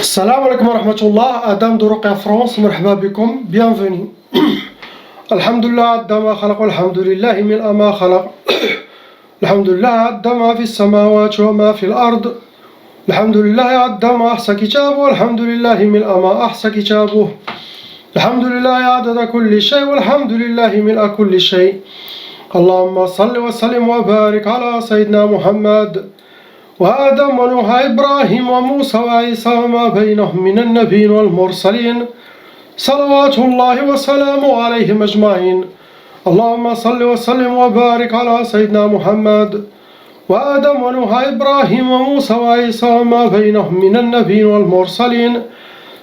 Salam alaikum wa rahmatullah, Adam de Ruqya France, marhaba bikum, bienvenue. Alhamdulillah, Adama khalaq, alhamdulillah, min ama khalaq. Alhamdulillah, Adama fi samawat wa ma fi al-ard. Alhamdulillah, Adama ahsa kitabu, alhamdulillah, min ama ahsa kitabu. Alhamdulillah, adada kulli shay, walhamdulillah, min kulli shay. Allahumma salli wa sallim wa barik ala Sayyidina Muhammad. وآدم ونوح إبراهيم وموسى وعيسى وما بينهم من النبيين والمرسلين صلوات الله وسلامه عليهم أجمعين. اللهم صل وسلم وبارك على سيدنا محمد وآدم ونوح إبراهيم وموسى وعيسى وما بينهم من النبيين والمرسلين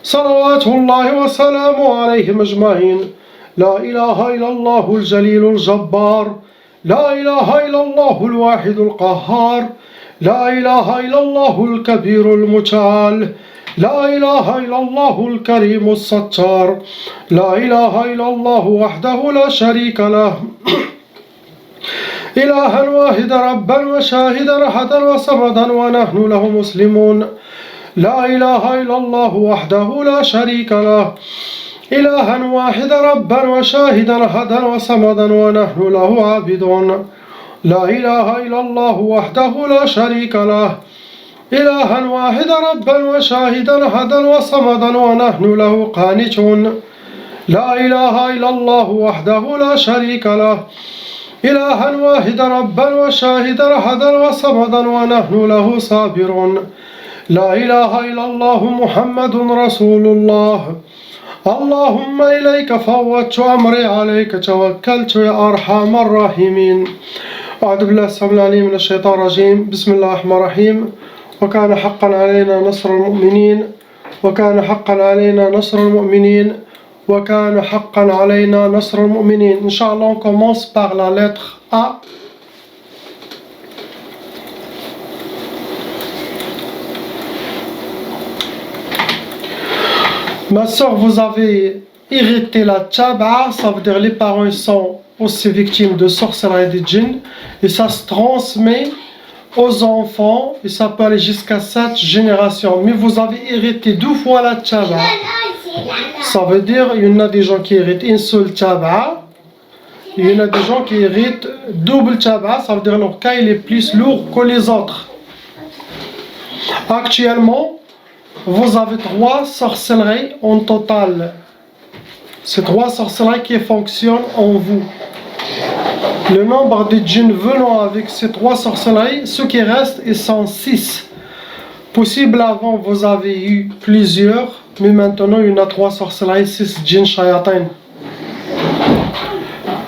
صلوات الله وسلامه عليهم أجمعين. لا إله إلا الله الجليل الجبار، لا إله إلا الله الواحد القهار، لا إله إلا الله الكبير المتعال، لا إله إلا الله الكريم الستار، لا إله إلا الله وحده لا شريك له إلها واحدا ربا وشاهدا أحدا وصمدا ونحن له مسلمون. لا إله إلا الله وحده لا شريك له إلها واحدا ربا وشاهدا أحدا وصمدا ونحن له عابدون. لا إله إلا الله وحده لا شريك له إلها واحدا ربا وشاهدا أحدا وصمدا ونحن له قانتون. لا إله إلا الله وحده لا شريك له إلها واحدا ربا وشاهدا أحدا وصمدا ونحن له صابرون. لا إله إلا الله محمد رسول الله. اللهم إليك فوضت أمري عليك توكلت يا أرحم الراحمين. أعوذ بالله السميع العليم من الشيطان الرجيم. بسم الله الرحمن الرحيم. وكان حقا علينا نصر المؤمنين، وكان حقا علينا نصر المؤمنين، وكان حقا علينا نصر المؤمنين. Inch'Allah, on commence par la lettre A. Ma soeur, vous avez hérité la tchaba, ça veut dire les parents sont aussi victimes de sorcellerie des djinns, et ça se transmet aux enfants, et ça peut aller jusqu'à 7 générations. Mais vous avez hérité 2 fois la tchaba. Ça veut dire, il y en a des gens qui héritent une seule tchaba, il y en a des gens qui héritent double tchaba, ça veut dire leur cas il est plus lourd que les autres. Actuellement, vous avez 3 sorcelleries en total. C'est 3 sorcelleries qui fonctionnent en vous. Le nombre de djinns venant avec ces 3 sorcelleries, ceux qui restent, ils sont 6. Possible avant, vous avez eu plusieurs, mais maintenant, il y en a 3 sorcelleries, 6 djinns shayatin.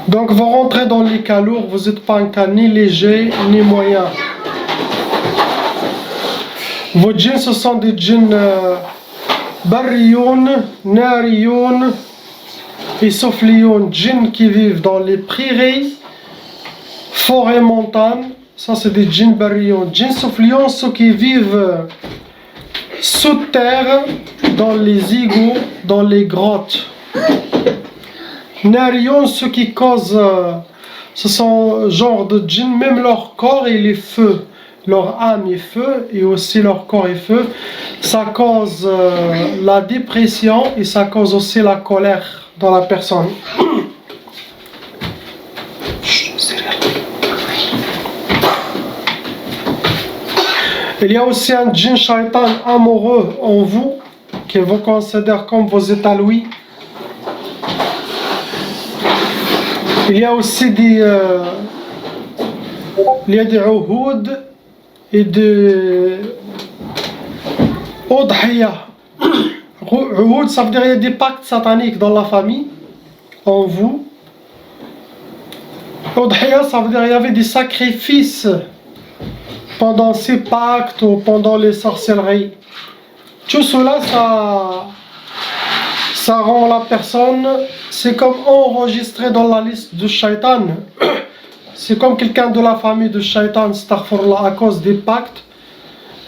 Donc, vous rentrez dans les cas lourds, vous n'êtes pas un cas ni léger, ni moyen. Vos djinns, ce sont des djinns barriyoun, nariyoun et sofliyoun, djinns qui vivent dans les prairies, forêts, montagnes. Ça, c'est des djinns barriyoun. Djinns sofliyoun, ceux qui vivent sous terre, dans les égouts, dans les grottes. Nariyoun, ceux qui causent, ce sont genre de djinns, même leur corps il est feu. Leur âme est feu et aussi leur corps est feu. Ça cause la dépression et ça cause aussi la colère dans la personne. Il y a aussi un djinn shaitan amoureux en vous qui vous considère comme vos états louis. Il y a aussi des uhud et de Udhiya. Uhud, ça veut dire qu'il y a des pactes sataniques dans la famille, en vous. Udhiya, ça veut dire qu'il y avait des sacrifices pendant ces pactes ou pendant les sorcelleries. Tout cela, ça rend la personne, c'est comme enregistré dans la liste du shaitan. C'est comme quelqu'un de la famille de shaitan, astaghfirullah, à cause des pactes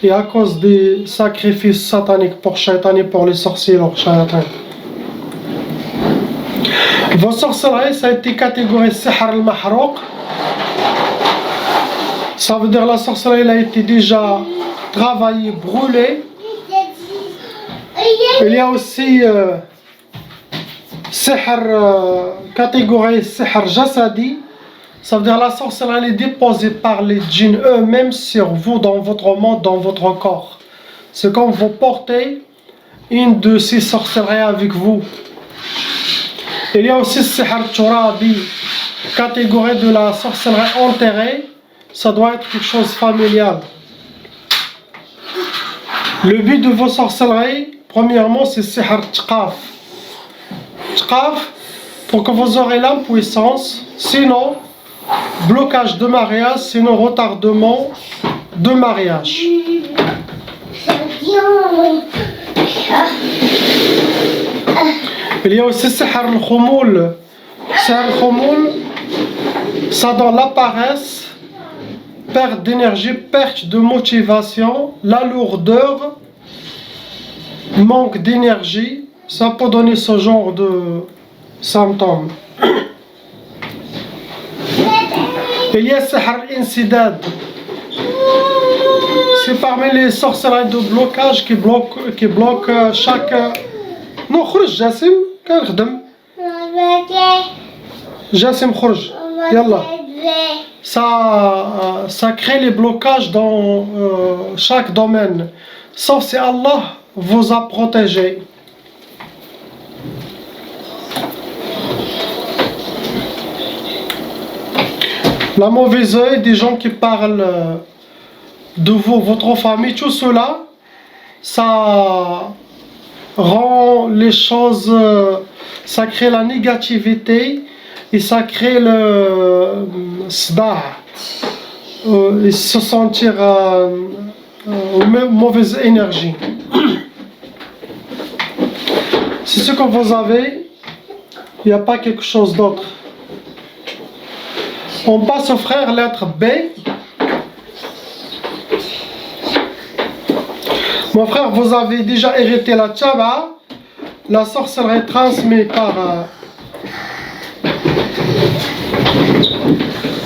et à cause des sacrifices sataniques pour shaitan et pour les sorciers, leur shaitan. Vos sorcelleries, ça a été catégorisé sihr al-mahrouq. Ça veut dire la sorcellerie elle a été déjà travaillée, brûlée. Il y a aussi catégorie sihr jasadi, ça veut dire la sorcellerie est déposée par les djinns eux-mêmes sur vous, dans votre monde, dans votre corps. C'est comme vous portez une de ces sorcelleries avec vous. Il y a aussi sihr turabi, catégorie de la sorcellerie enterrée, ça doit être quelque chose de familial. Le but de vos sorcelleries, premièrement, c'est sihr tqaf. Tqaf, pour que vous aurez l'impuissance, sinon, blocage de mariage, sinon retardement de mariage. Il y a aussi sihr al-khumul. Sihr al-khumul, ça donne la paresse, perte d'énergie, perte de motivation, la lourdeur, manque d'énergie, ça peut donner ce genre de symptômes. Il y a sihr insidad. C'est parmi les sorcelleries de blocage qui bloquent chaque... Non, خرج جاسم كنخدم. جاسم خرج. يلا. Ça crée les blocages dans chaque domaine. Sauf si Allah vous a protégé. La mauvaise œil des gens qui parlent de vous, votre famille, tout cela, ça rend les choses, ça crée la négativité et ça crée le sda, et se sentir mauvaise énergie. C'est ce que vous avez, il n'y a pas quelque chose d'autre. On passe au frère lettre B. Mon frère, vous avez déjà hérité la tchaba, la sorcellerie transmise par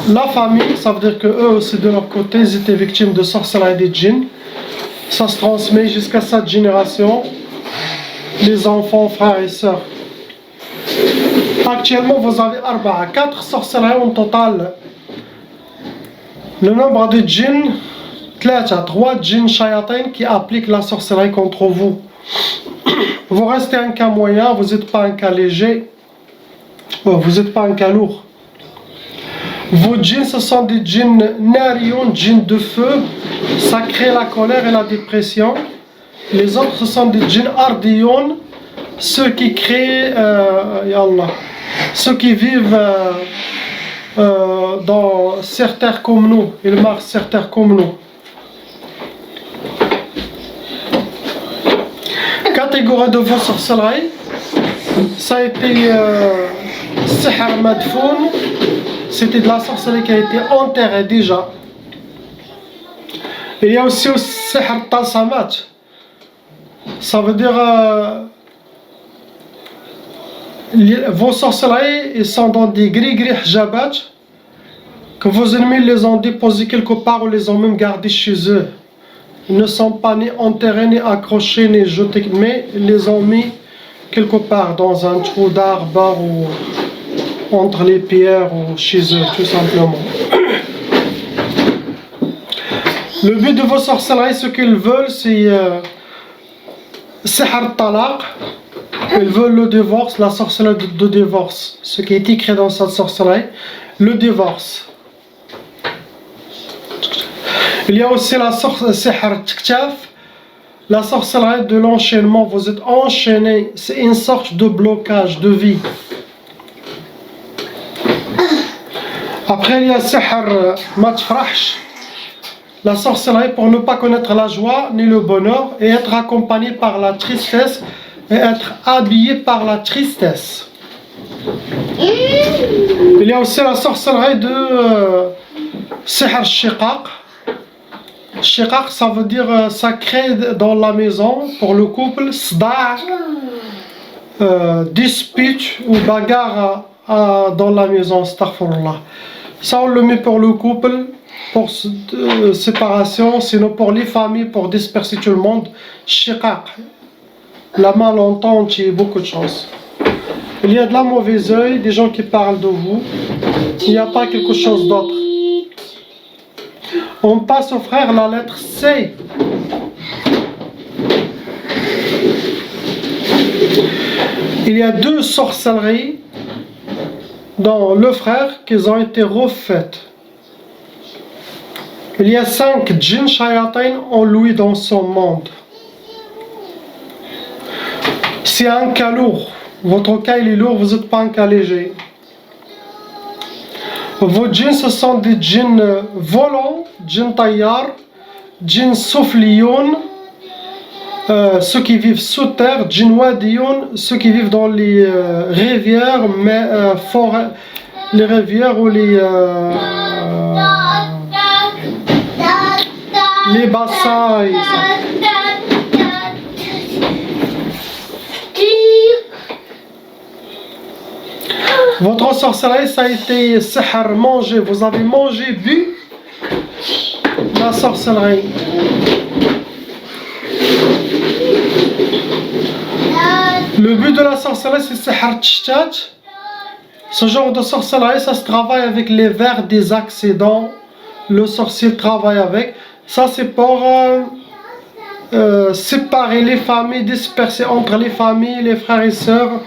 la famille, ça veut dire que eux aussi de leur côté, ils étaient victimes de sorcellerie des djinns. Ça se transmet jusqu'à cette génération, les enfants, frères et sœurs. Actuellement, vous avez 4 sorcelleries en total. Le nombre de djinns, 3 djinns shayatin qui appliquent la sorcellerie contre vous. Vous restez un cas moyen, vous n'êtes pas un cas léger, vous n'êtes pas un cas lourd. Vos djinns, ce sont des djinns narion, djinns de feu, ça crée la colère et la dépression. Les autres, ce sont des djinns ardiyon, ceux qui créent, ceux qui vivent dans certains comme nous, ils marchent certains comme nous. Catégorie de vos sorcelleries, ça a été sihr madfoun, c'était de la sorcellerie qui a été enterrée déjà. Il y a aussi sihr talsamat, ça veut dire vos sorcelleries, ils sont dans des gris-gris hijabat, que vos ennemis les ont déposés quelque part ou les ont même gardés chez eux. Ils ne sont pas ni enterrés, ni accrochés, ni jetés, mais ils les ont mis quelque part dans un trou d'arbre ou entre les pierres ou chez eux, tout simplement. Le but de vos sorcelleries, ce qu'ils veulent, c'est sihr talaq. Ils veulent le divorce, la sorcellerie de divorce. Ce qui est écrit dans cette sorcellerie, le divorce. Il y a aussi la sihr tiktaf, la sorcellerie de l'enchaînement. Vous êtes enchaîné, c'est une sorte de blocage de vie. Après, il y a sihr matfrahsh, la sorcellerie pour ne pas connaître la joie ni le bonheur et être accompagné par la tristesse et être habillé par la tristesse. Il y a aussi la sorcellerie de sihr shiqaq. Shiqaq, ça veut dire ça crée dans la maison pour le couple sda', dispute ou bagarre dans la maison, astaghfirullah. Ça on le met pour le couple, pour séparation, sinon pour les familles, pour disperser tout le monde. Shiqaq. la malentente et beaucoup de choses. Il y a de la mauvaise œil, des gens qui parlent de vous. Il n'y a pas quelque chose d'autre. On passe au frère la lettre C. Il y a 2 sorcelleries dans le frère qui ont été refaites. Il y a 5 djinns shayatin en lui dans son monde. C'est un cas lourd. Votre cas il est lourd, vous n'êtes pas un cas léger. Vos djinns ce sont des djinns volants, djinns tayyar, djinns souffliyoun, ceux qui vivent sous terre, djinns wadiyoun, ceux qui vivent dans les rivières, mais forêts, les rivières ou les bassins. Et ça. Votre sorcellerie, ça a été sihr, mangé. Vous avez mangé, bu la sorcellerie. Le but de la sorcellerie, c'est sihr tchtat. Ce genre de sorcellerie, ça se travaille avec les vers des accidents. Le sorcier travaille avec. Ça, c'est pour séparer les familles, disperser entre les familles, les frères et sœurs,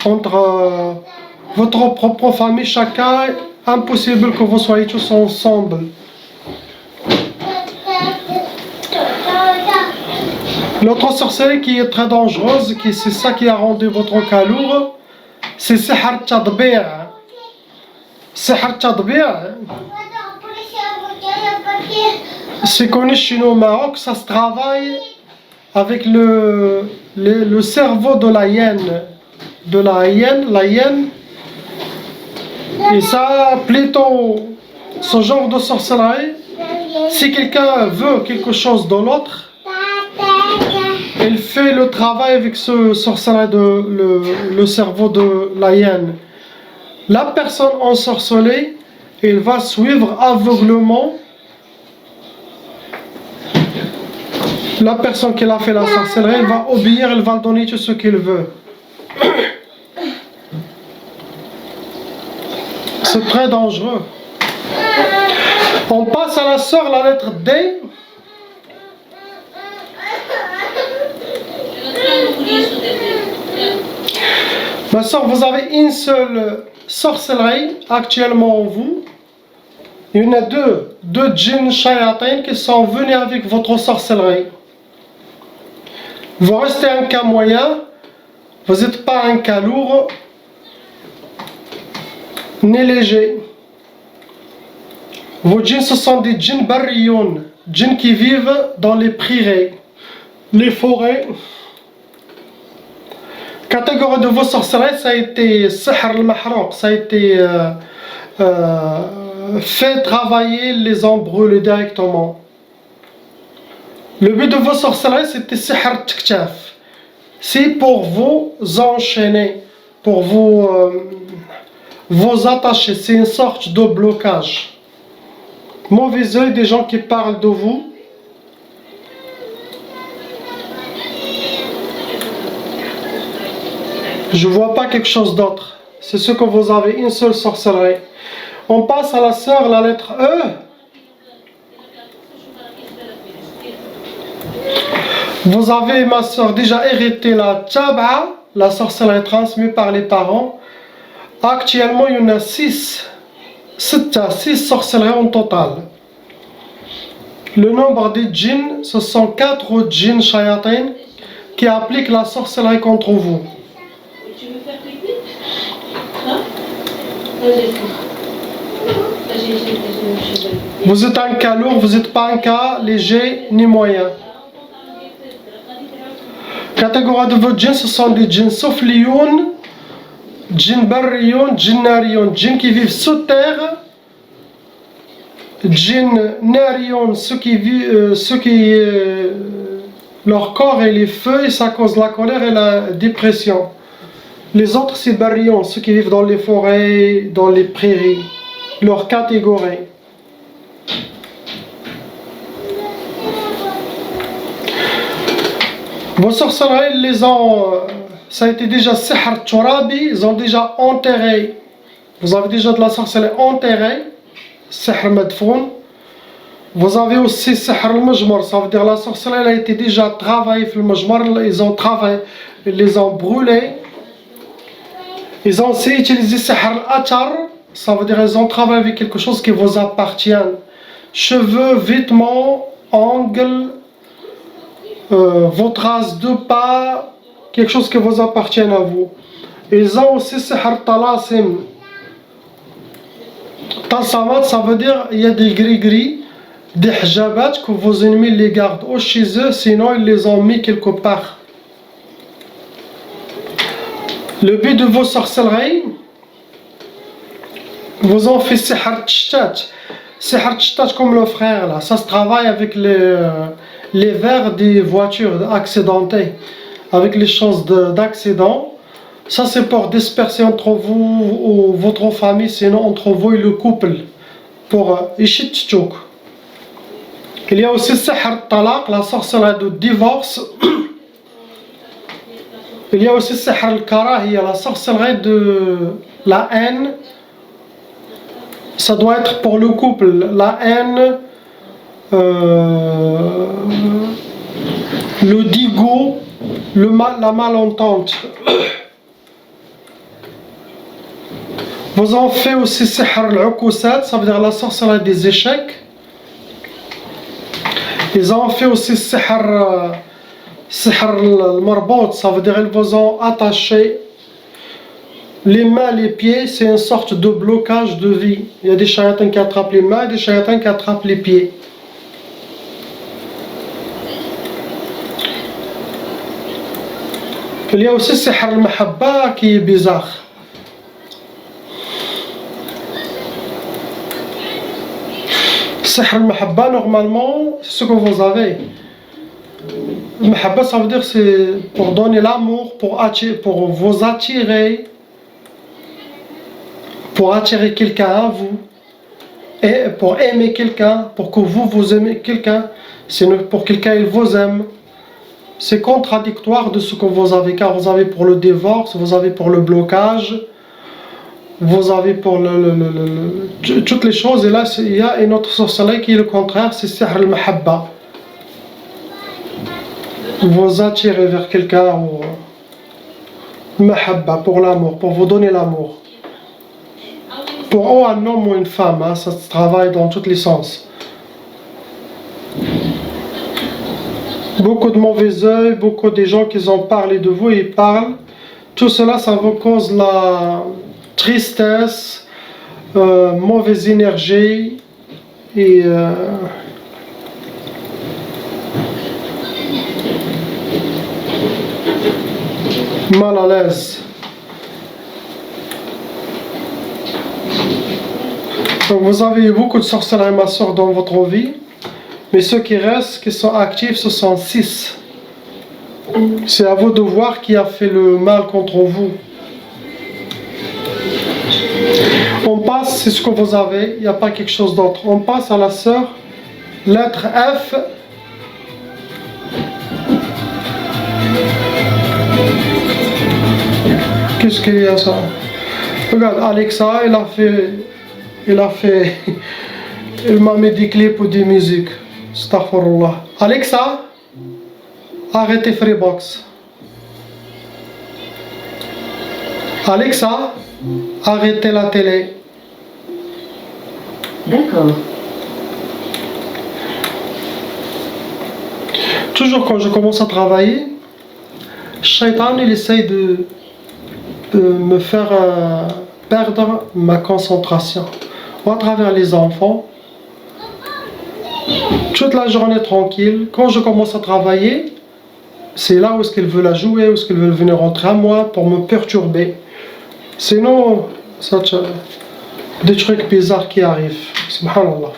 entre votre propre famille, chacun. Impossible que vous soyez tous ensemble. L'autre sorcellerie qui est très dangereuse, c'est ça qui a rendu votre cas lourd, c'est sihr tadbir. Sihr tadbir, c'est connu chez nous au Maroc, ça se travaille avec le cerveau de la hyène. La hyène. Et ça, plutôt, ce genre de sorcellerie, si quelqu'un veut quelque chose de l'autre, il fait le travail avec ce sorcellerie le cerveau de la hyène. La personne ensorcelée, elle va suivre aveuglement la personne qui a fait la sorcellerie, elle va obéir, elle va donner tout ce qu'il veut. C'est très dangereux. On passe à la sœur, la lettre D. Ma sœur, vous avez une seule sorcellerie actuellement en vous. Il y en a deux djinns shayatin qui sont venus avec votre sorcellerie. Vous restez un cas moyen, vous n'êtes pas un cas lourd, ni léger. Vos djinns, ce sont des djinns barriyoun, djinns qui vivent dans les prairies, les forêts. Catégorie de vos sorcelleries, ça a été sihr al-mahrouq, ça a été fait travailler, les ont brûlés directement. Le but de vos sorcelleries, c'était sihr tiktaf. C'est pour vous enchaîner, pour vous attacher. C'est une sorte de blocage. Mauvais œil des gens qui parlent de vous. Je ne vois pas quelque chose d'autre. C'est ce que vous avez, une seule sorcellerie. On passe à la sœur, la lettre E. Vous avez, ma sœur, déjà hérité la tab'a, la sorcellerie transmise par les parents. Actuellement, il y en a 6 sorcelleries en total. Le nombre des djinns, ce sont 4 djinns shayatin qui appliquent la sorcellerie contre vous. Tu veux faire pipi? Hein? Vous êtes un cas lourd, vous n'êtes pas un cas léger ni moyen. Catégorie de vos djinns, ce sont des djinns souffliyoun, djinns barriyoun, djinns nariyoun, djinns qui vivent sous terre, djinns nariyoun, ceux qui leur corps et les feux, et ça cause la colère et la dépression. Les autres, c'est barriyoun, ceux qui vivent dans les forêts, dans les prairies, leur catégorie. Vos sorcelleries, ils les ont, ça a été déjà sihr turabi, ils ont déjà enterré. Vous avez déjà de la sorcellerie enterrée, sihr madfoun. Vous avez aussi sihr al-majmar, ça veut dire la sorcellerie elle a été déjà travaillée sur le majmar, ils ont travaillé, ils les ont brûlés. Ils ont aussi utilisé sihr al-atar, ça veut dire ils ont travaillé avec quelque chose qui vous appartient. Cheveux, vêtements, ongles, vos traces de pas, quelque chose qui vous appartient à vous. Ils ont aussi sihr talasim. Talsamat, ça veut dire il y a des gris-gris, des hijabat que vos ennemis les gardent ou chez eux, sinon ils les ont mis quelque part. Le but de vos sorcelleries, vous ont fait sihr tshtat. Sihr tshtat comme le frère là, ça se travaille avec les verres des voitures accidentées, avec les chances d'accident. Ça c'est pour disperser entre vous ou votre famille, sinon entre vous et le couple, pour ishitchouk. Il y a aussi sihr talaq, la sorcellerie de divorce. Il y a aussi sihr al-karahiyya, la sorcellerie de la haine. Ça doit être pour le couple, la haine, le dégoût, la malentente. Vous en faites aussi sihr al-ukusat, ça veut dire la sorcellerie des échecs. Ils ont fait aussi sihr al-marbout, ça veut dire ils vous ont attaché les mains, les pieds, c'est une sorte de blocage de vie. Il y a des shayatans qui attrapent les mains et des shayatans qui attrapent les pieds. Il y a aussi sihr al-mahabba qui est bizarre. Sihr al-mahabba, normalement, c'est ce que vous avez. Mahabba, ça veut dire c'est pour donner l'amour, pour vous attirer, pour attirer quelqu'un à vous, et pour aimer quelqu'un, pour que vous aimez quelqu'un, sinon pour quelqu'un il vous aime. C'est contradictoire de ce que vous avez, car vous avez pour le divorce, vous avez pour le blocage, vous avez pour toutes les choses, et là il y a une autre sorcellerie qui est le contraire, c'est sihr al-mahabba. Vous attirez vers quelqu'un, ou mahabba, pour l'amour, pour vous donner l'amour. Pour un homme ou une femme, hein, ça se travaille dans tous les sens. Beaucoup de mauvais œil, beaucoup de gens qui ont parlé de vous, ils parlent. Tout cela, ça vous cause la tristesse, mauvaise énergie et mal à l'aise. Donc vous avez eu beaucoup de sorcellerie, ma soeur, dans votre vie, mais ceux qui restent, qui sont actifs, ce sont 6. C'est à vous de voir qui a fait le mal contre vous. On passe, c'est ce que vous avez, il n'y a pas quelque chose d'autre. On passe à la sœur, lettre F. Qu'est-ce qu'il y a ça? Regarde, Alexa, il m'a mis des clips ou des musiques. Astaghfirullah. Alexa, arrêtez Freebox. Alexa, arrêtez la télé. D'accord. Toujours quand je commence à travailler, Shaitan il essaye de me faire perdre ma concentration. Ou à travers les enfants, toute la journée tranquille, quand je commence à travailler, c'est là où est-ce qu'ils veulent la jouer, où est-ce qu'ils veulent venir rentrer à moi pour me perturber. Sinon, ça, des trucs bizarres qui arrivent. Subhanallah.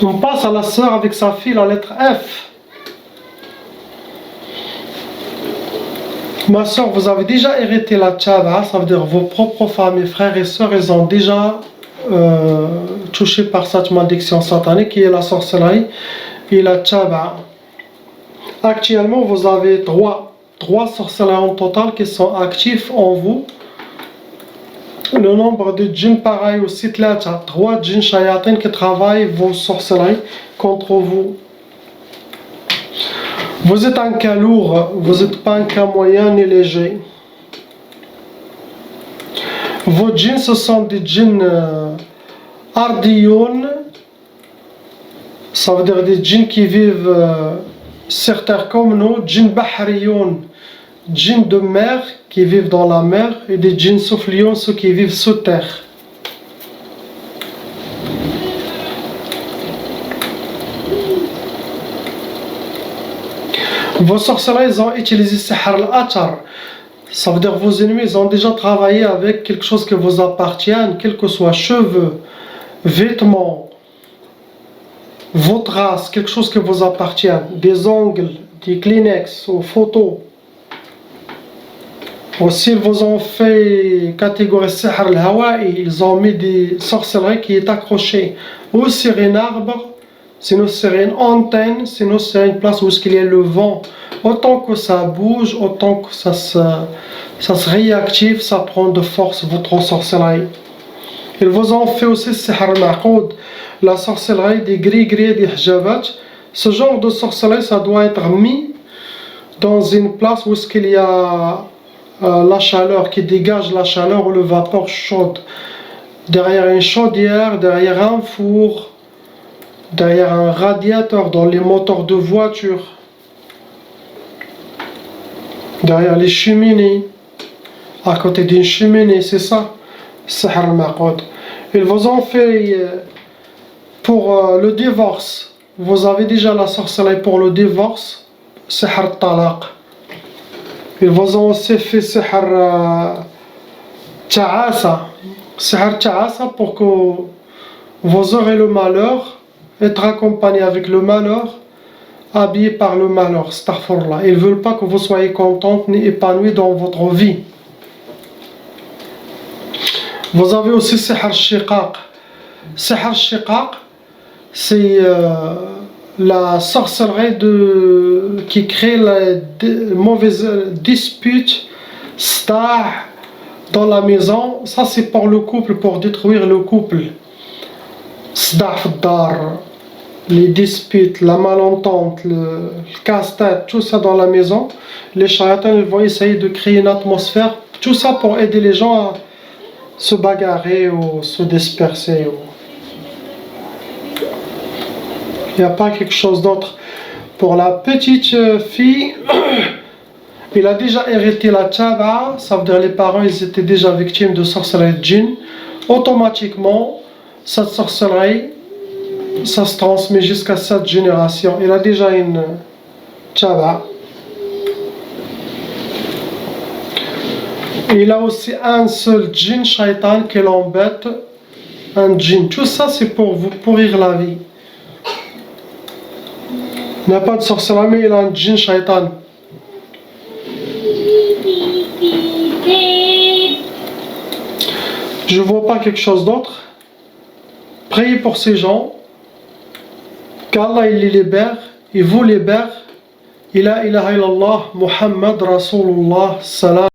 On passe à la sœur avec sa fille, la lettre F. Ma soeur, vous avez déjà hérité la tchaba, ça veut dire vos propres familles, frères et sœurs, ils ont déjà touché par cette malédiction satanique qui est la sorcellerie et la tchaba. Actuellement, vous avez trois sorcelleries en total qui sont actifs en vous. Le nombre de djinns pareil aussi, 3 djinns shayatin qui travaillent vos sorcelleries contre vous. Vous êtes un cas lourd, vous n'êtes pas un cas moyen ni léger. Vos djinns, ce sont des djinns ardiyoun, ça veut dire des djinns qui vivent certains comme nous, djinns bahriyoun, djinns de mer qui vivent dans la mer, et des djinns soufliyoun, ceux qui vivent sous terre. Vos sorciers, ils ont utilisé sihr al-atar. Ça veut dire que vos ennemis, ils ont déjà travaillé avec quelque chose qui vous appartient, quel que soit cheveux, vêtements, votre race, quelque chose qui vous appartient, des ongles, des Kleenex ou photos. Aussi, ils vous ont fait catégorie sihr al-hawa'i, ils ont mis des sorcelleries qui est accrochées ou sur un arbre, sinon sur une antenne, sinon sur une place où il y a le vent. Autant que ça bouge, autant que ça se réactive, ça prend de force votre sorcellerie. Ils vous ont fait aussi sihr al-ma'qoud, la sorcellerie des gris-gris, des hijabat. Ce genre de sorcellerie, ça doit être mis dans une place où il y a la chaleur, qui dégage la chaleur ou le vapeur chaude. Derrière une chaudière, derrière un four, derrière un radiateur dans les moteurs de voiture, derrière les cheminées, à côté d'une cheminée, c'est ça, sihr al-ma'qoud. Ils vous ont fait pour le divorce, vous avez déjà la sorcellerie pour le divorce, sihr al-talaq. Ils vous ont aussi fait sihr ta'asa, sihr ta'asa pour que vous aurez le malheur, être accompagné avec le malheur, habillé par le malheur, astaghfirullah. Ils ne veulent pas que vous soyez contente ni épanouie dans votre vie. Vous avez aussi sihr al-shiqaq. Sihr al-shiqaq, c'est la sorcellerie qui crée les mauvaises disputes, dans la maison. Ça, c'est pour le couple, pour détruire le couple. Les disputes, la malentente, le casse-tête, tout ça dans la maison. Les shayatans vont essayer de créer une atmosphère, tout ça pour aider les gens à se bagarrer ou se disperser. Il n'y a pas quelque chose d'autre. Pour la petite fille, il a déjà hérité la taba, ça veut dire les parents ils étaient déjà victimes de sorcellerie de djinn. Automatiquement, cette sorcellerie, ça se transmet jusqu'à cette génération. Il a déjà une taba. Il a aussi un seul djinn shaitan qui l'embête, un djinn. Tout ça c'est pour vous pourrir la vie. Il n'a pas de sorcellerie, mais il a un djinn shaitan. Je ne vois pas quelque chose d'autre. Priez pour ces gens, qu'Allah il les libère, il vous libère. La ilaha illallah, Muhammad Rasulullah, salam.